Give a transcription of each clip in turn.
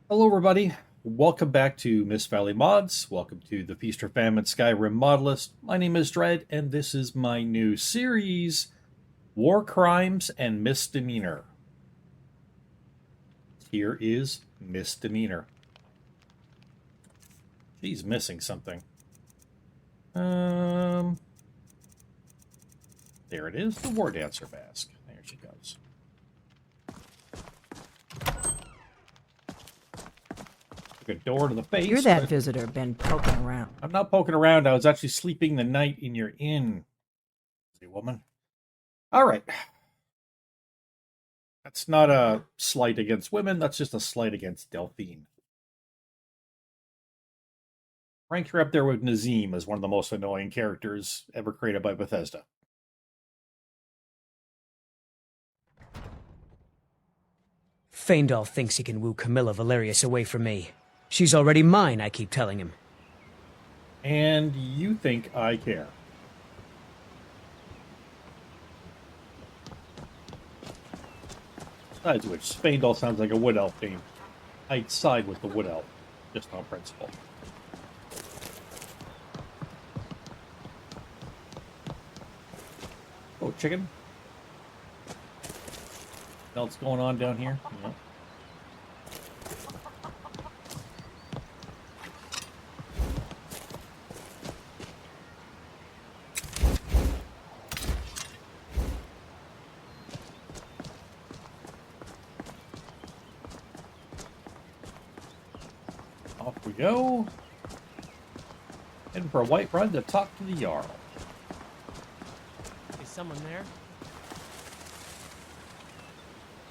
Hello, everybody. Welcome back to Mist-Valley-Modz. Welcome to the Feast or Famine Skyrim modlist. My name is Dread, and this is my new series, War Crimes and Misdemeanor. Here is Misdemeanor. She's missing something. There it is, the War Dancer mask. There she goes. A door to the face. You're that visitor been poking around. I'm not poking around. I was actually sleeping the night in your inn. See, woman. All right. That's not a slight against women. That's just a slight against Delphine. Rank her up there with Nazim as one of the most annoying characters ever created by Bethesda. Faendal thinks he can woo Camilla Valerius away from me. She's already mine, I keep telling him. And you think I care. Besides which, Faendal sounds like a wood elf name. I'd side with the wood elf, just on principle. Oh, chicken. What else going on down here? Yeah. Off we go. Heading for a white run to talk to the Jarl. Is someone there?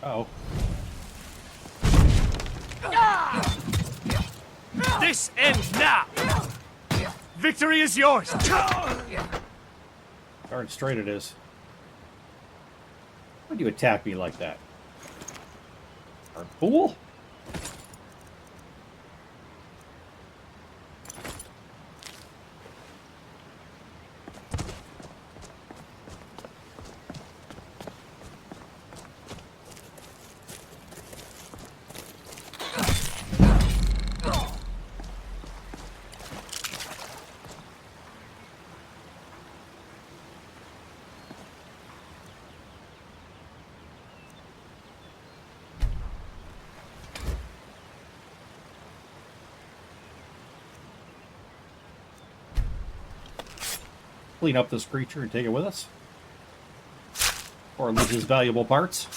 Uh-oh. This ends now! Victory is yours! Darn straight it is. Why'd you attack me like that? Darn fool? Clean up this creature and take it with us. Or lose his valuable parts.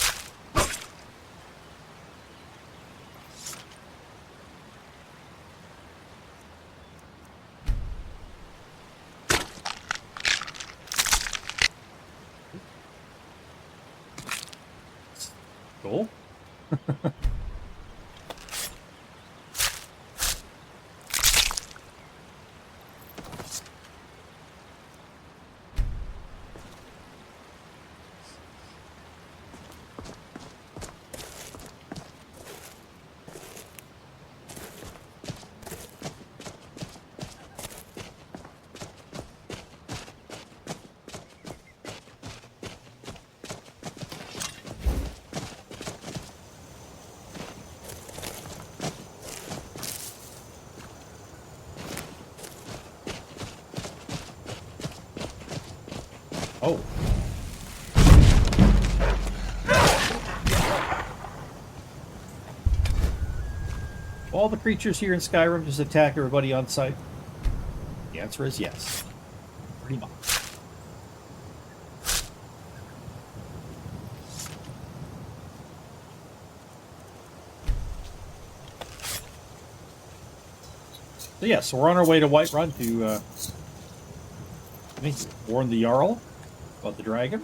Cool. Oh. All the creatures here in Skyrim just attack everybody on sight? The answer is yes. Pretty much. So yeah, so we're on our way to Whiterun to warn the Jarl about the dragon.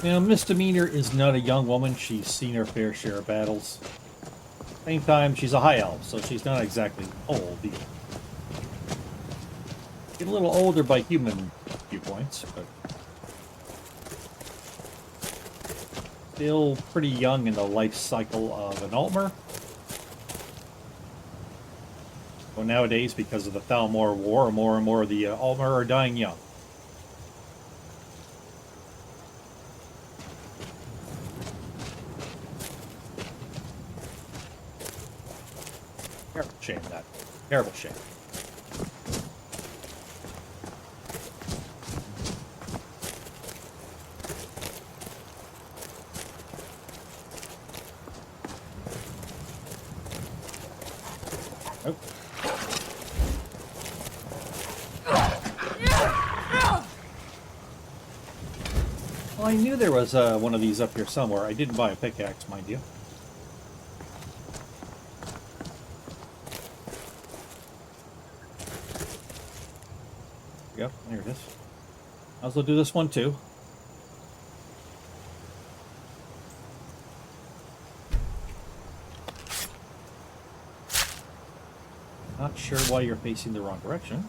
Now, Miss Demeanor is not a young woman. She's seen her fair share of battles. Same time, she's a high elf, so she's not exactly old either. Get a little older by human viewpoints, but still pretty young in the life cycle of an Altmer. Well, nowadays, because of the Thalmor War, more and more of the Altmer are dying young. Terrible shame, that. Terrible shame. Nope. Well, I knew there was one of these up here somewhere. I didn't buy a pickaxe, mind you. Yep, there it is. I'll also do this one too. Not sure why you're facing the wrong direction.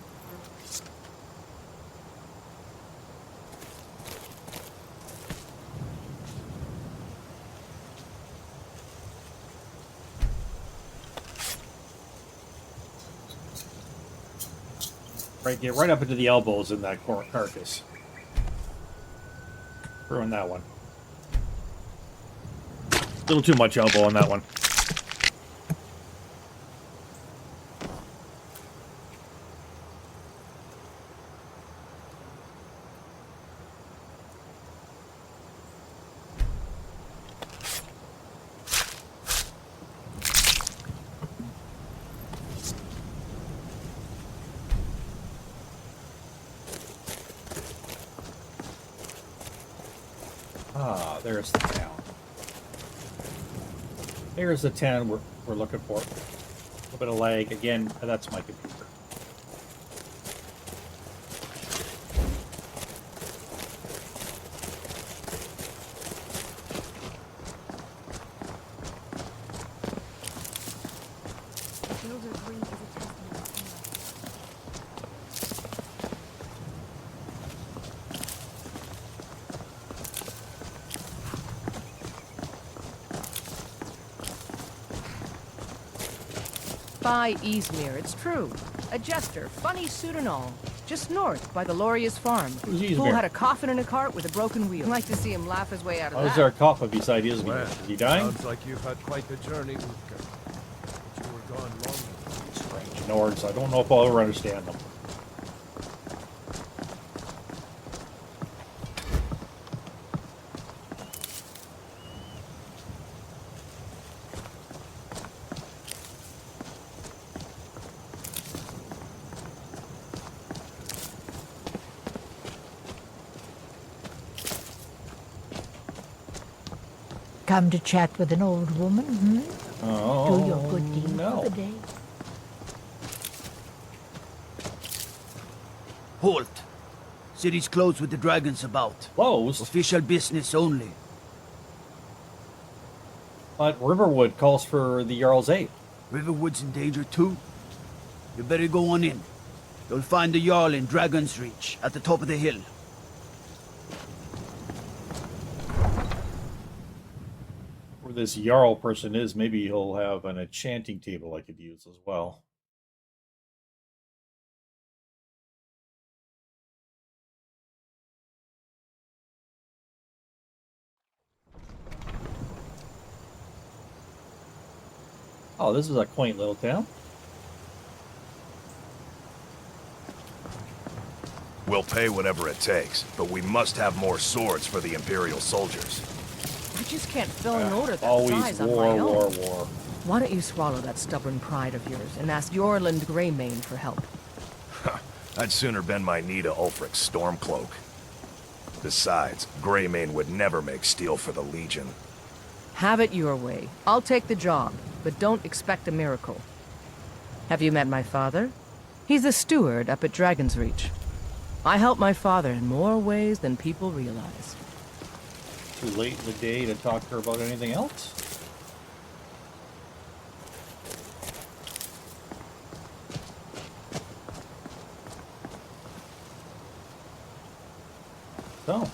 Right, get right up into the elbows in that carcass. Ruin that one. A little too much elbow on that one. Ah, there's the town. There's the town we're looking for. A little bit of lag. Again, that's my computer. By Easmere, it's true. A jester, funny suit and all. Just north, by the Loria's farm. Who's Easmere? Fool had a coffin in a cart with a broken wheel. I'd like to see him laugh his way out of How's that. there a coffin beside Ismir? Well, Is he dying? Sounds like you've had quite the journey, Utka. But you were gone long. Strange Nords. I don't know if I'll ever understand them. Come to chat with an old woman, hmm? Oh, Do your good deed no. for the day. Halt! City's closed with the dragons about. Closed? Official business only. But Riverwood calls for the Jarl's aid. Riverwood's in danger too. You better go on in. You'll find the Jarl in Dragon's Reach, at the top of the hill. Where this Jarl person is, maybe he'll have an enchanting table I could use as well. Oh, this is a quaint little town. We'll pay whatever it takes, but we must have more swords for the Imperial soldiers. I just can't fill an order that Always size on war, my own. war. Why don't you swallow that stubborn pride of yours and ask Yorland Greymane for help? I'd sooner bend my knee to Ulfric's Stormcloak. Besides, Greymane would never make steel for the Legion. Have it your way. I'll take the job, but don't expect a miracle. Have you met my father? He's the steward up at Dragon's Reach. I help my father in more ways than people realize. Too late in the day to talk to her about anything else. So.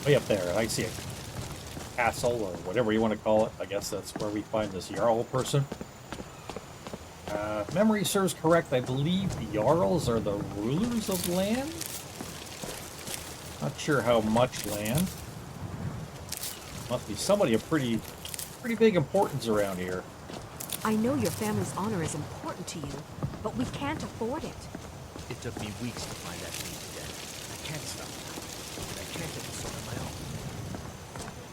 Way up there, I see a castle or whatever you want to call it. I guess that's where we find this Jarl person. If memory serves correct, I believe the Jarls are the rulers of land. Not sure how much land. Must be somebody of pretty big importance around here. I know your family's honor is important to you, but we can't afford it. It took me weeks to find that thing dead. I can't stop now, and I can't get this on my own.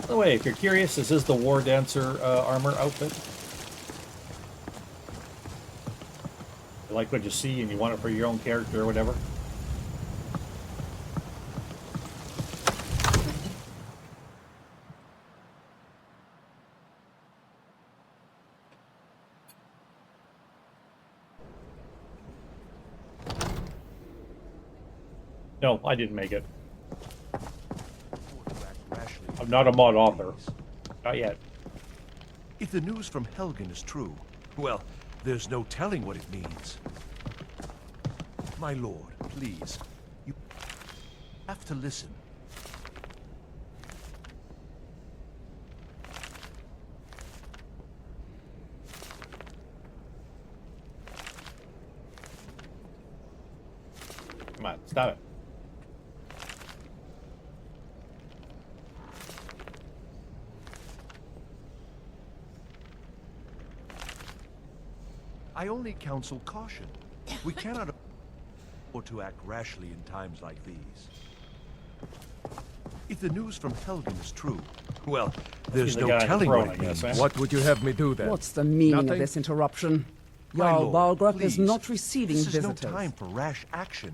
By the way, if you're curious, this is the War Dancer armor outfit. You like what you see and you want it for your own character or whatever. No, I didn't make it. I'm not a mod author. Not yet. If the news from Helgen is true, well, there's no telling what it means. My lord, please. You have to listen. Come on, stop it. I only counsel caution. We cannot afford to act rashly in times like these. If the news from Helgen is true, well, there's no telling what it means. What would you have me do then? What's the meaning Nothing? of this interruption? My Jarl lord, Balgruuf is please. not receiving This visitors. is no time for rash action.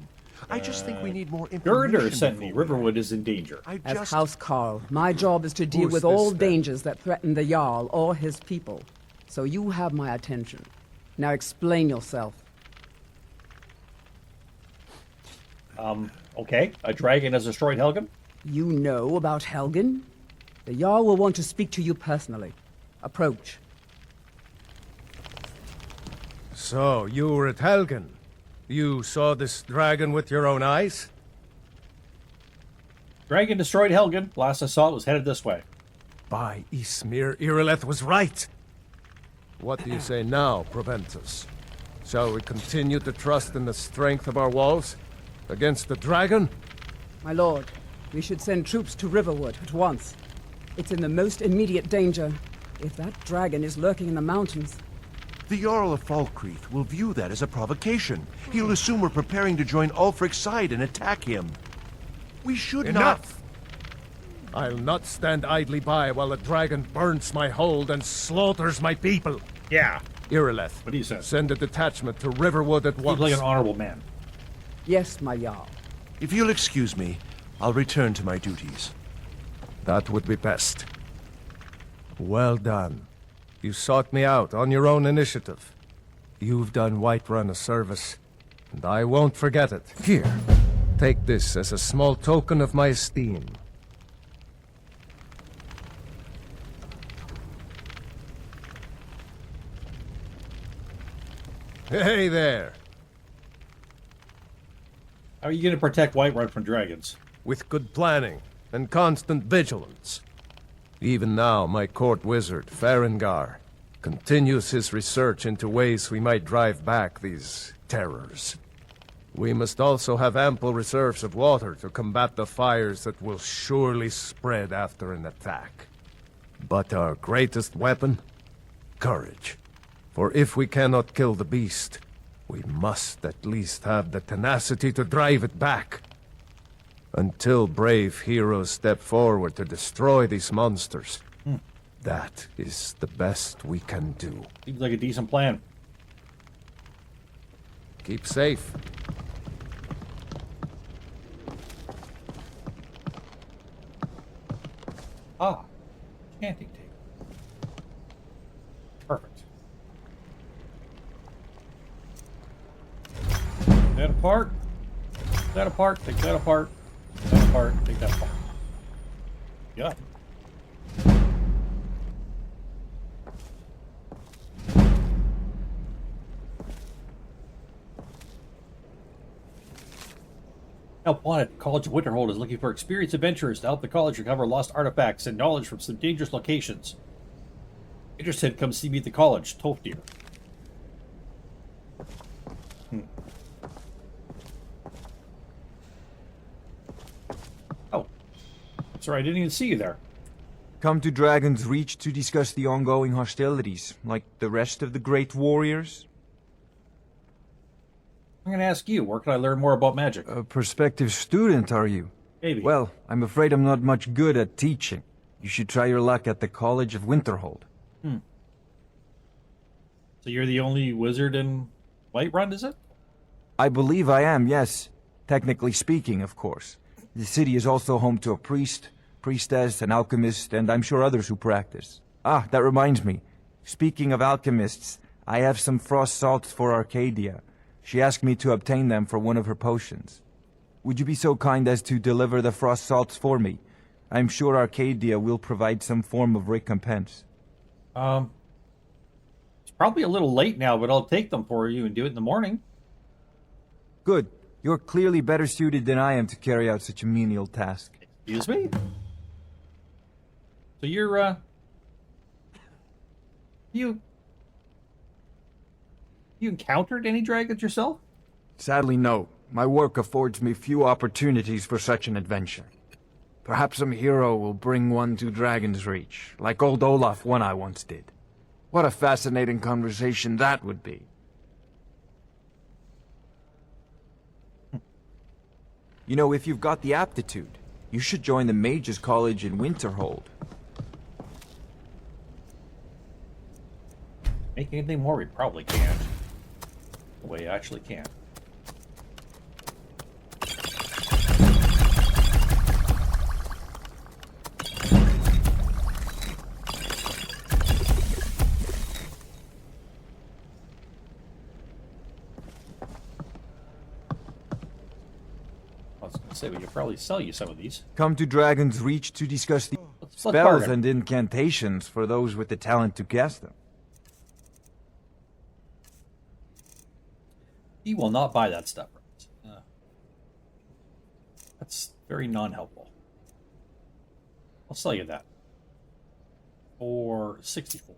I just think we need more information. Girder sent me. Riverwood is in danger. As House Carl, my job is to deal Who's with this, all then? dangers that threaten the Jarl or his people. So you have my attention. Now explain yourself. Okay. A dragon has destroyed Helgen? You know about Helgen? The Jarl will want to speak to you personally. Approach. So, you were at Helgen. You saw this dragon with your own eyes? Dragon destroyed Helgen. Last I saw it was headed this way. By Ysmir, Irileth was right. What do you say now, Proventus? Shall we continue to trust in the strength of our walls? Against the dragon? My lord, we should send troops to Riverwood at once. It's in the most immediate danger. If that dragon is lurking in the mountains... The Jarl of Falkreath will view that as a provocation. He'll assume we're preparing to join Ulfric's side and attack him. We should Enough! I'll not stand idly by while the dragon burns my hold and slaughters my people. Yeah. Irileth, What do you say? send a detachment to Riverwood at He's once. like an honorable man. Yes, my Jarl. If you'll excuse me, I'll return to my duties. That would be best. Well done. You sought me out on your own initiative. You've done Whiterun a service, and I won't forget it. Here, take this as a small token of my esteem. Hey there! How are you going to protect Whiterun from dragons? With good planning and constant vigilance. Even now, my court wizard, Farengar, continues his research into ways we might drive back these terrors. We must also have ample reserves of water to combat the fires that will surely spread after an attack. But our greatest weapon? Courage. For if we cannot kill the beast, we must at least have the tenacity to drive it back. Until brave heroes step forward to destroy these monsters, that is the best we can do. Seems like a decent plan. Keep safe. Ah, chanting table. Perfect. that apart. Take that apart. Take that apart. Take that apart. Take that apart. Yeah. Help Wanted. College of Winterhold is looking for experienced adventurers to help the college recover lost artifacts and knowledge from some dangerous locations. Interested, come see me at the college. Tofdir. Oh. Sorry, I didn't even see you there. Come to Dragon's Reach to discuss the ongoing hostilities, like the rest of the great warriors? I'm going to ask you, where can I learn more about magic? A prospective student, are you? Maybe. Well, I'm afraid I'm not much good at teaching. You should try your luck at the College of Winterhold. So you're the only wizard in Whiterun, is it? I believe I am, yes. Technically speaking, of course. The city is also home to a priest, priestess, an alchemist, and I'm sure others who practice. Ah, that reminds me. Speaking of alchemists, I have some frost salts for Arcadia. She asked me to obtain them for one of her potions. Would you be so kind as to deliver the frost salts for me? I'm sure Arcadia will provide some form of recompense. It's probably a little late now, but I'll take them for you and do it in the morning. Good. You're clearly better suited than I am to carry out such a menial task. Excuse me? So you're, You encountered any dragons yourself? Sadly, no. My work affords me few opportunities for such an adventure. Perhaps some hero will bring one to Dragon's Reach, like old Olaf one I once did. What a fascinating conversation that would be. You know, if you've got the aptitude, you should join the Mages College in Winterhold. Make anything more, we probably can't. Well, you actually can. I was going to say, we could probably sell you some of these. Come to Dragon's Reach to discuss the Let's spells bargain. and incantations for those with the talent to cast them. He will not buy that stuff. That's very non-helpful. I'll sell you that. For 64.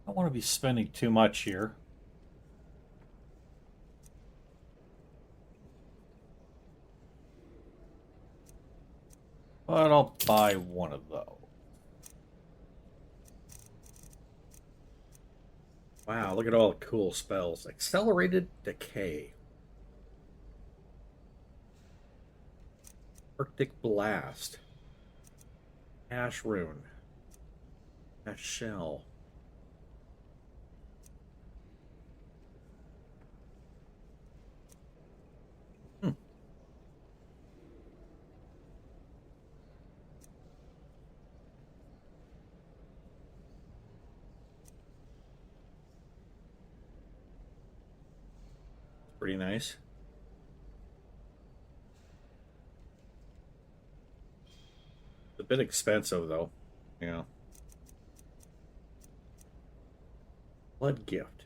I don't want to be spending too much here. But I'll buy one of those. Wow, look at all the cool spells. Accelerated Decay. Arctic Blast. Ash Rune. Ash Shell. Pretty nice. It's a bit expensive, though. Yeah. Blood Gift.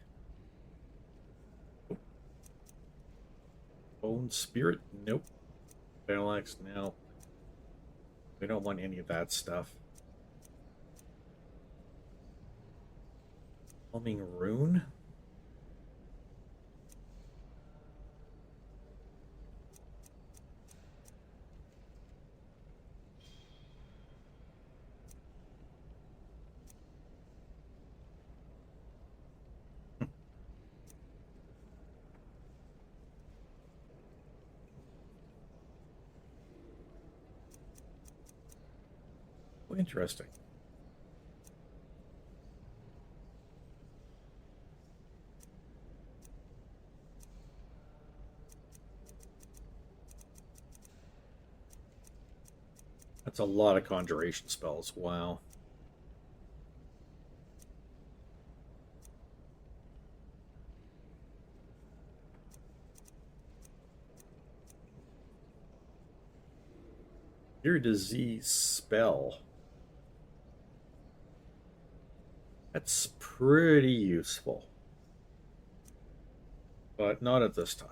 Bone Spirit? Nope. Phalanx? No. We don't want any of that stuff. Homing Rune? Interesting. That's a lot of conjuration spells. Wow. Your disease spell. That's pretty useful. But not at this time.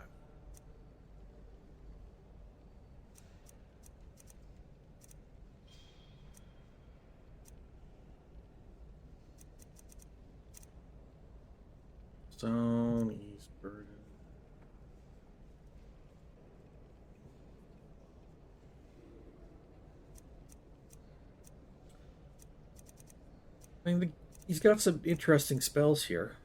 Stone, ease burden. I mean, he's got some interesting spells here.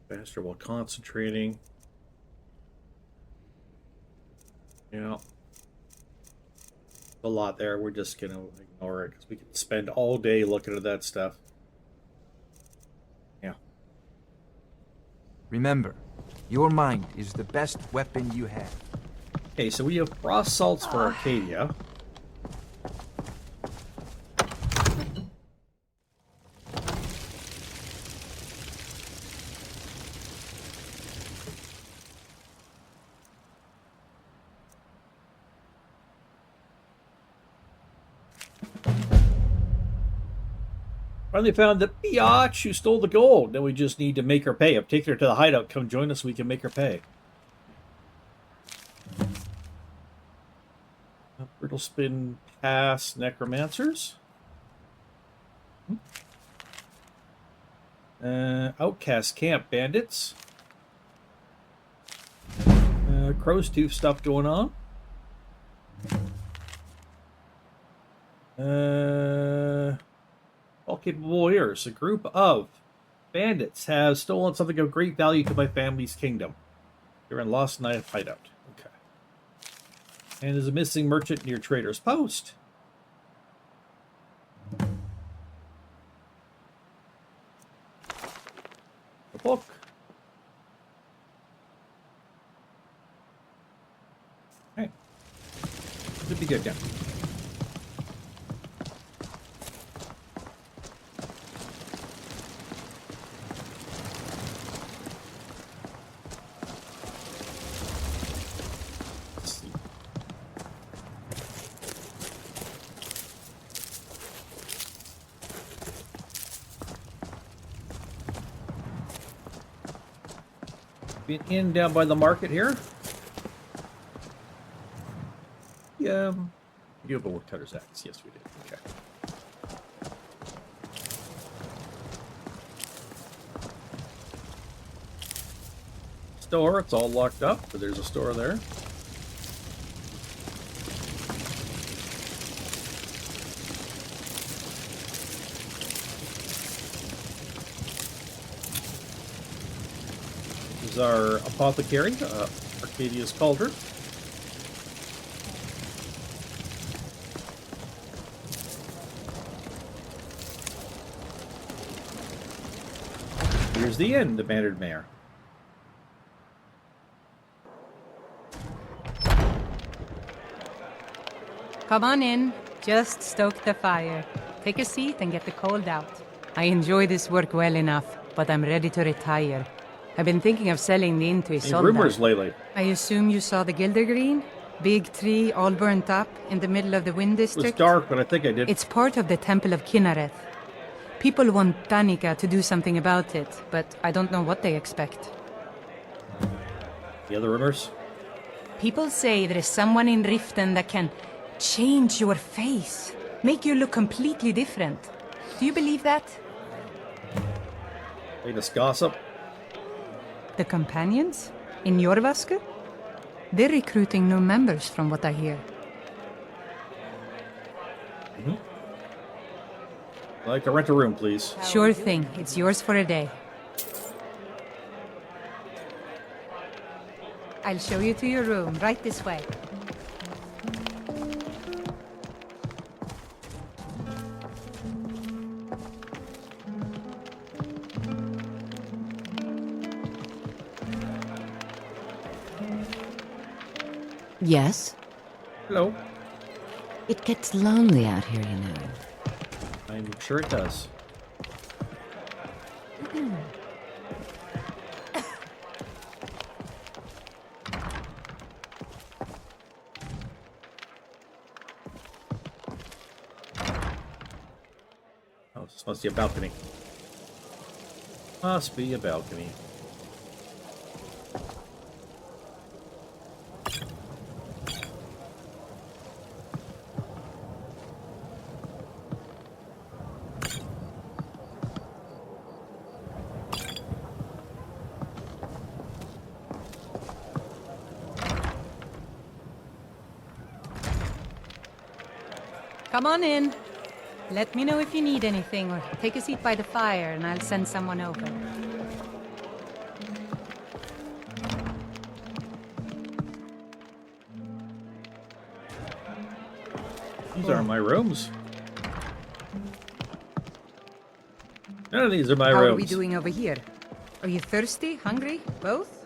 Faster while concentrating. Yeah. A lot there. We're just going to ignore it because we can spend all day looking at that stuff. Yeah. Remember, your mind is the best weapon you have. Okay, so we have frost salts for Arcadia. Finally found the biatch who stole the gold. Now we just need to make her pay. I've taken her to the hideout. Come join us so we can make her pay. Brittle Spin Pass Necromancers. Outcast Camp Bandits. Crow's Tooth stuff going on. All capable warriors. A group of bandits have stolen something of great value to my family's kingdom. You're in Lost Night hideout. Okay. And there's a missing merchant near Trader's Post. A book. Okay. Should be good now. Been in down by the market here. Yeah, you have a woodcutter's axe. Yes, we did. Okay. Store. It's all locked up, but there's a store there. This is our apothecary, Arcadia's Cauldron. Here's the inn, demanded Mayor. Come on in. Just stoke the fire. Take a seat and get the cold out. I enjoy this work well enough, but I'm ready to retire. I've been thinking of selling the inn to Isolde. Any rumors lately? I assume you saw the Gildergreen? Big tree, all burnt up, in the middle of the Wind District? It was dark, but I think I did. It's part of the Temple of Kinnareth. People want Danica to do something about it, but I don't know what they expect. The other rumors? People say there is someone in Riften that can change your face, make you look completely different. Do you believe that? Latest gossip? The companions? In Jorvaske? They're recruiting new members from what I hear. Mm-hmm. I'd like to rent a room, please. Sure thing. It's yours for a day. I'll show you to your room, right this way. Yes? Hello. It gets lonely out here, you know. I'm sure it does. Oh, this must be a balcony. Must be a balcony. Come on in. Let me know if you need anything, or take a seat by the fire and I'll send someone over. These aren't my rooms. None of these are my How rooms. are we doing over here? Are you thirsty, hungry, both?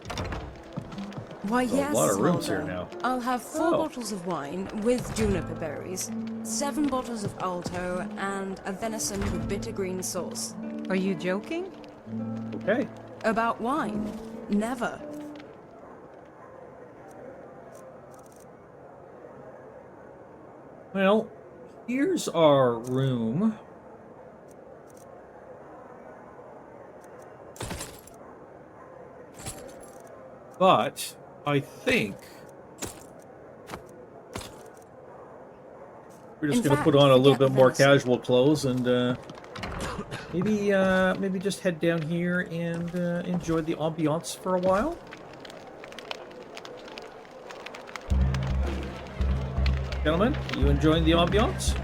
Why, There's yes, a lot of rooms Mulder. here now. I'll have 4 Oh. bottles of wine with juniper berries, 7 bottles of Alto, and a venison with bitter green sauce. Are you joking? Okay. About wine? Never. Well, here's our room. But I think we're just going to put on a little bit more casual clothes and maybe just head down here and enjoy the ambiance for a while. Gentlemen, you enjoying the ambiance?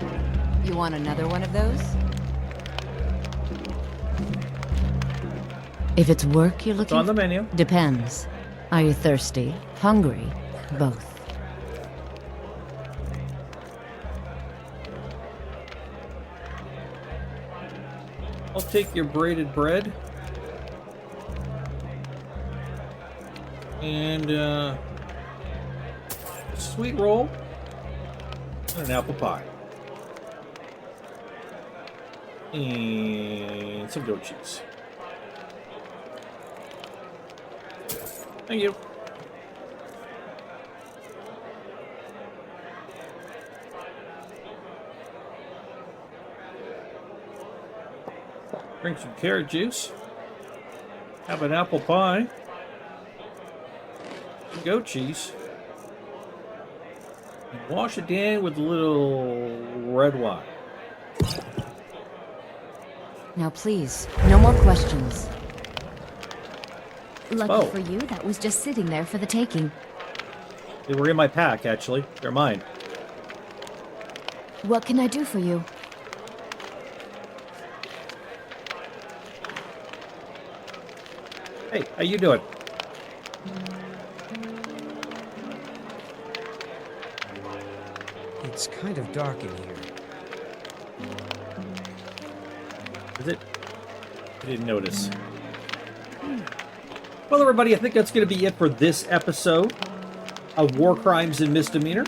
You want another one of those? If it's work you're looking It's on the menu. Depends. Are you thirsty? Hungry? Both. I'll take your braided bread. And sweet roll. And an apple pie. And some goat cheese. Thank you. Drink some carrot juice. Have an apple pie. Goat cheese. And wash it down with a little red wine. Now please, no more questions. Lucky Oh. for you, that was just sitting there for the taking. They were in my pack, actually. They're mine. What can I do for you? Hey, how you doing? It's kind of dark in here. Is it? I didn't notice. Well, everybody, I think that's going to be it for this episode of War Crimes and Misdemeanor.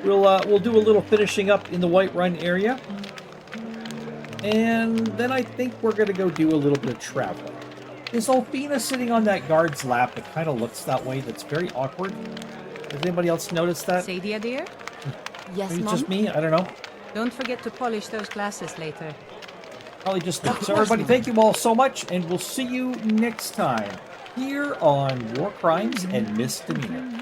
We'll do a little finishing up in the Whiterun area. And then I think we're going to go do a little bit of traveling. Is Alfina sitting on that guard's lap? It kind of looks that way. That's very awkward. Has anybody else noticed that? Sadia, dear? Yes, Maybe it's Mom? just me? I don't know. Don't forget to polish those glasses later. Probably just me. So everybody, thank you all so much, and we'll see you next time here on War Crimes and Misdemeanor.